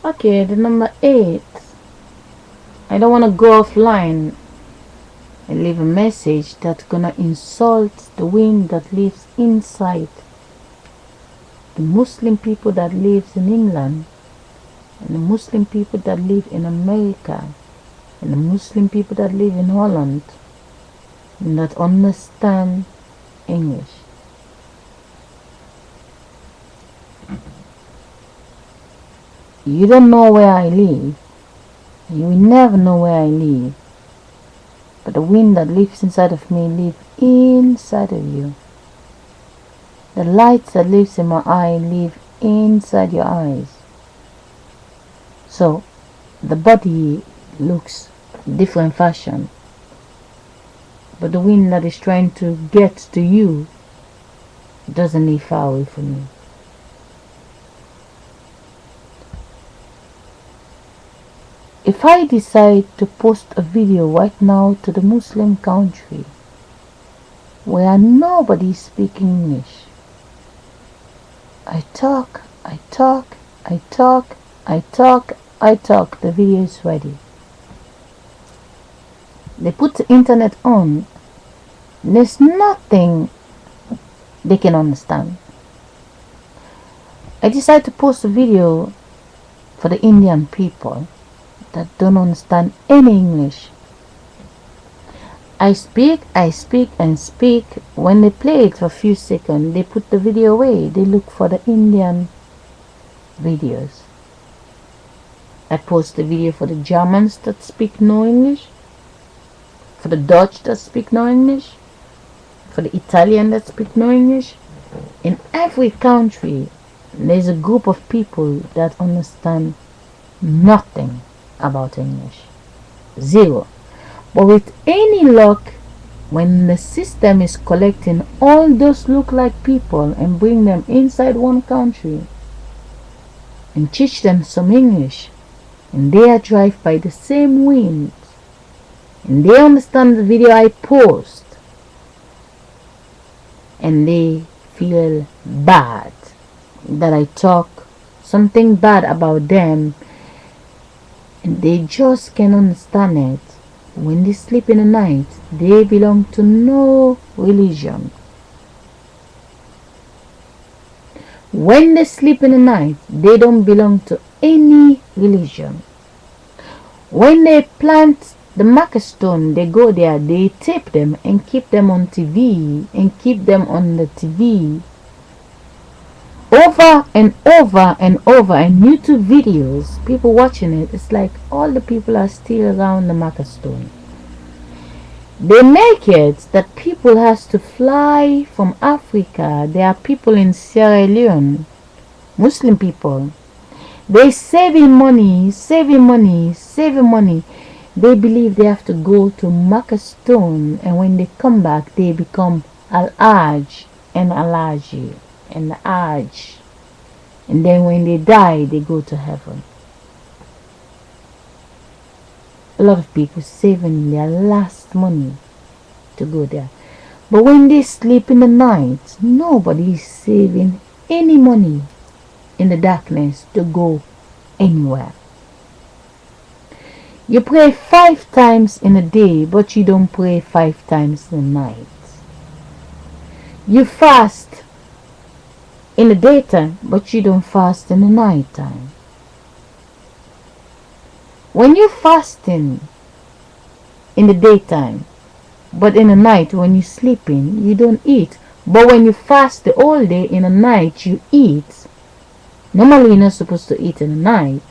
Okay, the number 8. I don't want to go offline and leave a message that's gonna insult the wind that lives inside the Muslim people that lives in England, and the Muslim people that live in America, and the Muslim people that live in Holland and that understand English. You don't know where I live. You will never know where I live. But the wind that lives inside of me lives inside of you. The light that lives in my eye live inside your eyes. So the body looks different fashion, but the wind that is trying to get to you doesn't live far away from you. If I decide to post a video right now to the Muslim country where nobody is speaking English, I talk, the video is ready. They put the internet on, there's nothing they can understand. I decided to post a video for the Indian people that don't understand any English. I speak. When they play it for a few seconds, they put the video away. They look for the Indian videos. I post the video for the Germans that speak no English, for the Dutch that speak no English, for the Italian that speak no English. In every country, there's a group of people that understand nothing about English. Zero. But with any luck, when the system is collecting all those look-like people and bring them inside one country and teach them some English, and they are driven by the same wind, and they understand the video I post, and they feel bad that I talk something bad about them, and they just can't understand it. When they sleep in the night, they belong to no religion. When they sleep in the night, they don't belong to any religion. When they plant the marker stone, they go there, they tape them and keep them on TV and keep them on the TV over and over and over, and YouTube videos, people watching it. It's like all the people are still around the marker stone. They make it that people has to fly from Africa. There are people in Sierra Leone, Muslim people. They saving money. They believe they have to go to marker stone, and when they come back, they become Al-Hajj and Al-Haji and the Hajj, and then when they die, they go to heaven. A lot of people saving their last money to go there, but when they sleep in the night, nobody is saving any money in the darkness to go anywhere. You pray 5 times in a day, but you don't pray 5 times in the night. You fast in the daytime, but you don't fast in the night time. When you're fasting in the daytime, but in the night when you're sleeping, you don't eat. But when you fast the whole day, in the night you eat. Normally you're not supposed to eat in the night,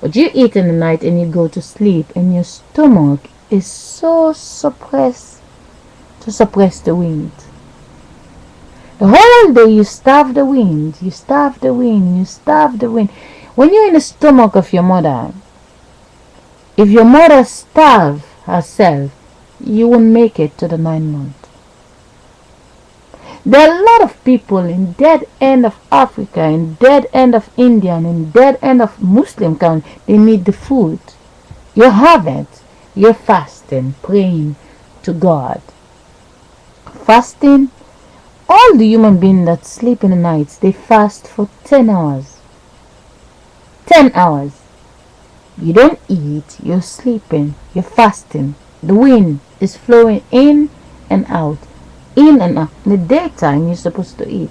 but you eat in the night and you go to sleep, and your stomach is so suppressed to suppress the wind. The whole day you starve the wind. When you're in the stomach of your mother, if your mother starve herself, you won't make it to the 9 months. There are a lot of people in dead end of Africa, in dead end of India, and in dead end of Muslim country. They need the food. You have it. You're fasting, praying to God. Fasting. All the human beings that sleep in the nights, they fast for 10 hours. 10 hours. You don't eat, you're sleeping, you're fasting. The wind is flowing in and out, in and out. In the daytime, you're supposed to eat.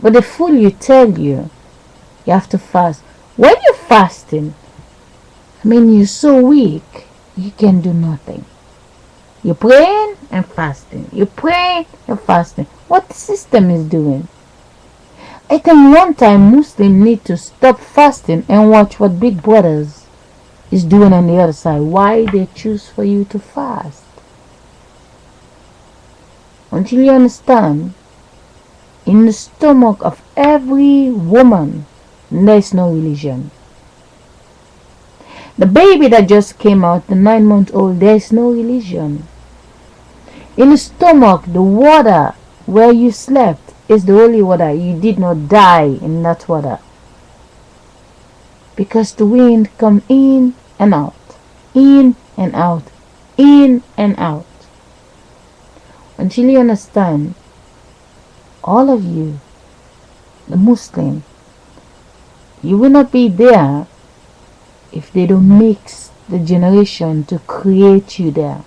But the fool you tell you have to fast. When you're fasting, you're so weak, you can do nothing. You're praying and fasting. You're praying and fasting. What the system is doing? I think one time Muslims need to stop fasting and watch what Big Brothers is doing on the other side. Why they choose for you to fast? Until you understand, in the stomach of every woman, there is no religion. The baby that just came out, the 9-month-old, there is no religion. In the stomach, the water where you slept is the only water. You did not die in that water. Because the wind come in and out, in and out, in and out. Until you understand, all of you, the Muslim, you will not be there if they don't mix the generation to create you there.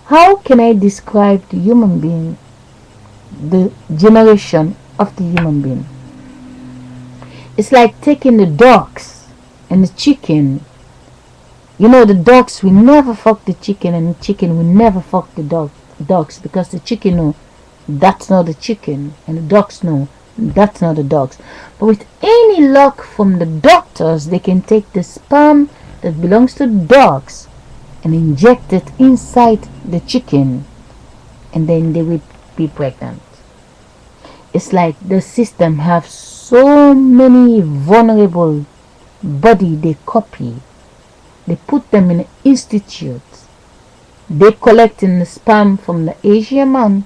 How can I describe the human being, the generation of the human being? It's like taking the ducks and the chicken. You know, the ducks will never fuck the chicken, and the chicken will never fuck the ducks, because the chicken know that's not the chicken, and the ducks know that's not the ducks. But with any luck from the doctors, they can take the sperm that belongs to the ducks and inject it inside the chicken, and then they will be pregnant. It's like the system have so many vulnerable body they copy. They put them in institutes. They collecting the sperm from the Asian man,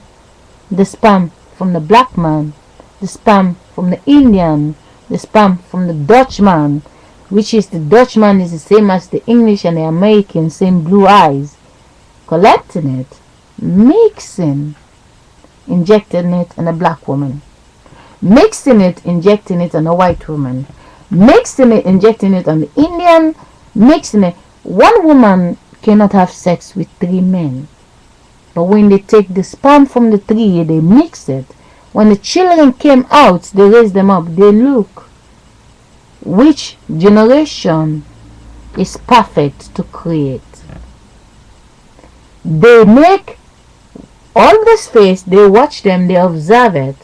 the sperm from the black man, the sperm from the Indian, the sperm from the Dutchman, which is the Dutchman is the same as the English and the American, same blue eyes. Collecting it, mixing, injecting it in a black woman, mixing it, injecting it on a white woman, mixing it, injecting it on the Indian, mixing it. One woman cannot have sex with 3 men. But when they take the sperm from the 3, they mix it. When the children came out, they raise them up. They look which generation is perfect to create. They make all this face, they watch them, they observe it,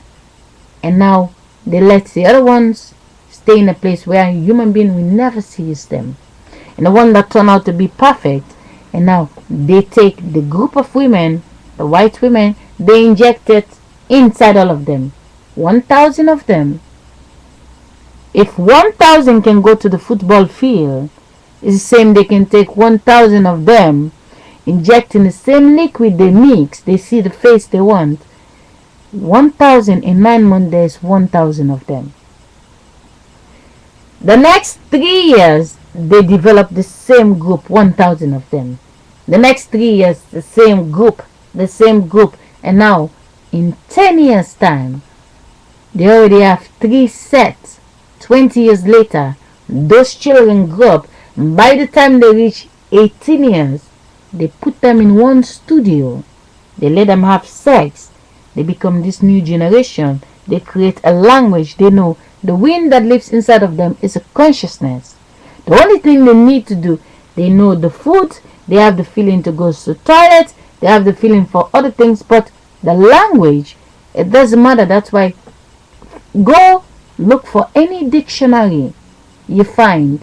and now they let the other ones stay in a place where a human being will never sees them. And the one that turned out to be perfect, and now they take the group of women, the white women, they inject it inside all of them. 1,000 of them. If 1,000 can go to the football field, it's the same they can take 1,000 of them, injecting the same liquid they mix, they see the face they want. 1,000 in 9 months, there's 1,000 of them. The next 3 years, they develop the same group, 1,000 of them. The next 3 years, the same group, and now in 10 years time, they already have 3 sets. 20 years later, those children grow up. By the time they reach 18 years, they put them in one studio. They let them have sex. They become this new generation. They create a language. They know the wind that lives inside of them is a consciousness. The only thing they need to do, they know the food, they have the feeling to go to the toilet, they have the feeling for other things, but the language, it doesn't matter. That's why go look for any dictionary you find.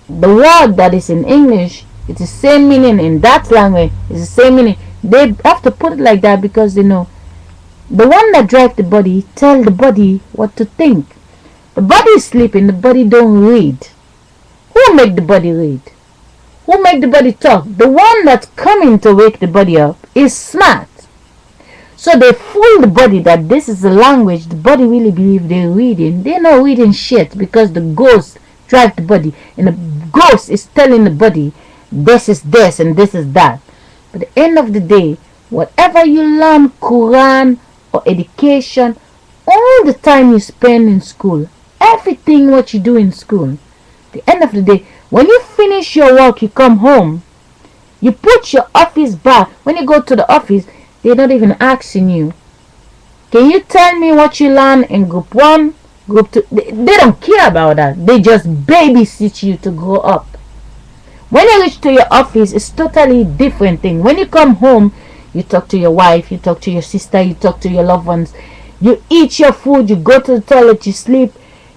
The word that is in English, it's the same meaning in that language, it's the same meaning. They have to put it like that because they know the one that drives the body tell the body what to think. The body is sleeping, the body don't read. Who make the body read? Who make the body talk? The one that's coming to wake the body up is smart. So they fool the body that this is the language. The body really believe they're reading. They're not reading shit because the ghost drive the body. And the ghost is telling the body this is this and this is that. But at the end of the day, whatever you learn, Quran or education, all the time you spend in school, everything what you do in school, The end of the day, when you finish your work, you come home, you put your office back. When you go to the office, they're not even asking you, can you tell me what you learned in group 1, group 2? They don't care about that. They just babysit you to grow up. When you reach to your office, it's totally different thing. When you come home, you talk to your wife, you talk to your sister, you talk to your loved ones. You eat your food, you go to the toilet, you sleep.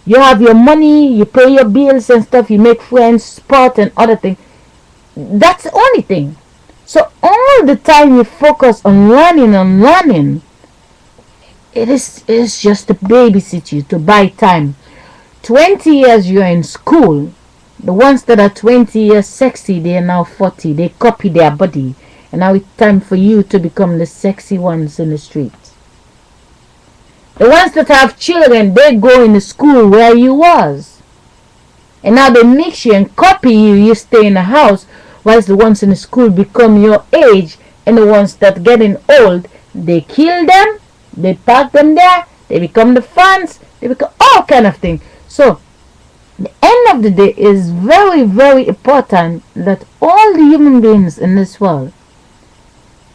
You have your money, you pay your bills and stuff, you make friends, sport and other things. That's the only thing. So all the time you focus on learning, it is just to babysit you, to buy time. 20 years you're in school. The ones that are 20 years sexy, they are now 40. They copy their body. And now it's time for you to become the sexy ones in the streets. The ones that have children, they go in the school where you was. And now they mix you and copy you. You stay in the house. Whilst the ones in the school become your age. And the ones that getting old, they kill them. They park them there. They become the fans. They become all kind of things. So, the end of the day is very, very important that all the human beings in this world,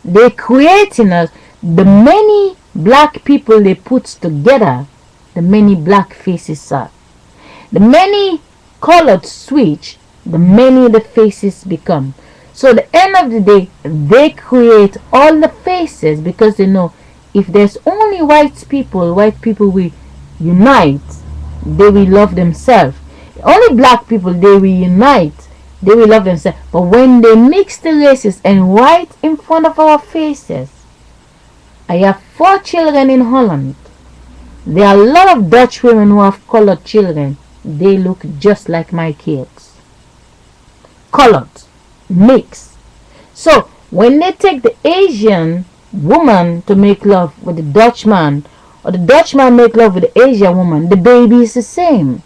they creating us. The many black people they put together, the many black faces are. The many colored switch, the many the faces become. So the end of the day, they create all the faces because they know if there's only white people will unite, they will love themselves. Only black people, they will unite, they will love themselves. But when they mix the races and right in front of our faces, I have 4 children in Holland. There are a lot of Dutch women who have colored children. They look just like my kids. Colored, mixed. So when they take the Asian woman to make love with the Dutch man, or the Dutch man make love with the Asian woman, the baby is the same.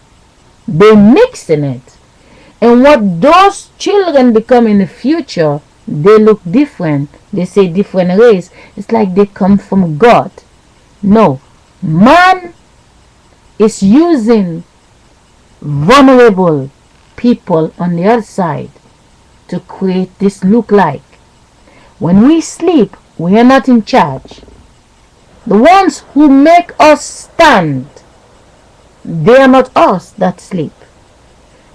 They mix in it. And what those children become in the future, they look different. They say different race. It's like they come from God. No. Man is using vulnerable people on the other side to create this look like. When we sleep, we are not in charge. The ones who make us stand, they are not us that sleep.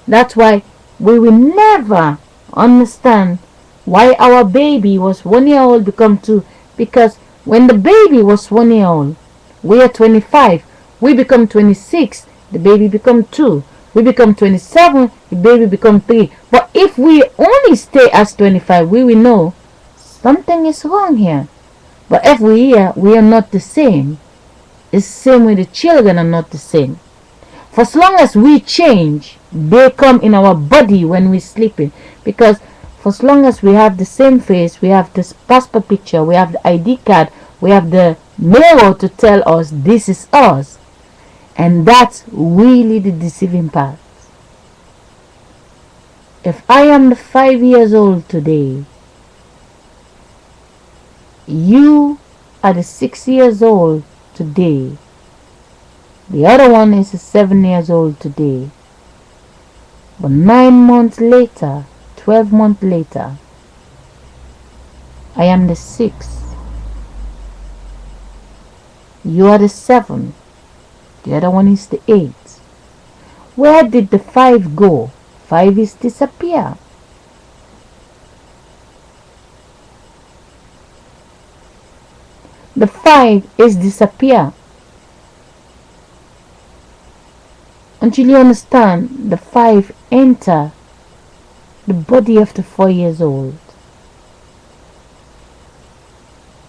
That's why we will never understand why our baby was 1 year old become 2. Because when the baby was 1 year old, we are 25. We become 26, the baby become 2. We become 27, the baby become 3. But if we only stay as 25, we will know something is wrong here. But every year we are not the same. It's the same way the children are not the same. For as long as we change, they come in our body when we're sleeping. Because for as long as we have the same face, we have this passport picture, we have the ID card, we have the mirror to tell us this is us. And that's really the deceiving part. If I am the 5 years old today, you are the 6 years old today. The other one is 7 years old today. But 9 months later, 12 months later, I am the 6th. You are the 7th. The other one is the 8th. Where did the 5 go? 5 is disappear. The 5 is disappear. Until you understand, the 5 enter the body of the 4 years old.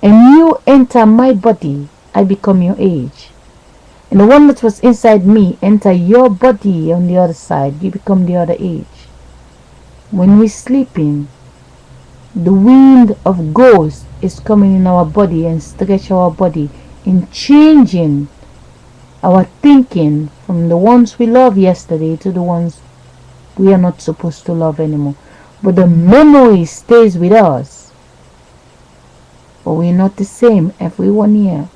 And you enter my body, I become your age. And the one that was inside me enter your body on the other side, you become the other age. When we're sleeping, the wind of ghost is coming in our body and stretch our body in changing our thinking from the ones we loved yesterday to the ones we are not supposed to love anymore. But the memory stays with us. But we're not the same every 1 year.